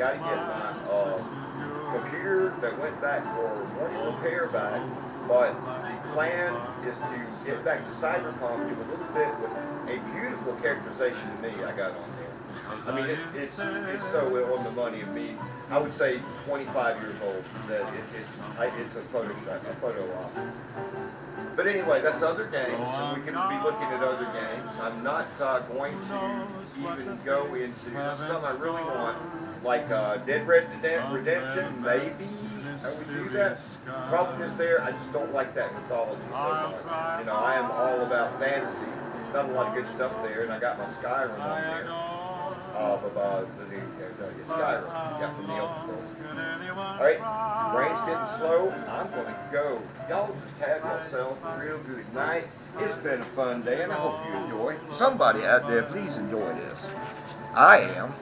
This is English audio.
got to get my computer that went back for one repair back. But the plan is to get back to Cyberpunk, do a little bit with a beautiful characterization of me I got on there. I mean, it's so on the money of me. I would say 25 years old. That it's a Photoshop, a photo op. But anyway, that's other games, and we can be looking at other games. I'm not going to even go into some I really want, like Dead Red Redemption, maybe. I would do that. Problem is there, I just don't like that mythology so much. You know, I am all about fantasy. Not a lot of good stuff there, and I got my Skyrim on there. Skyrim, got from the Elder Scrolls. Alright, brain's getting slow. I'm going to go. Y'all just have yourself a real good night. It's been a fun day, and I hope you enjoy. Somebody out there, please enjoy this. I am.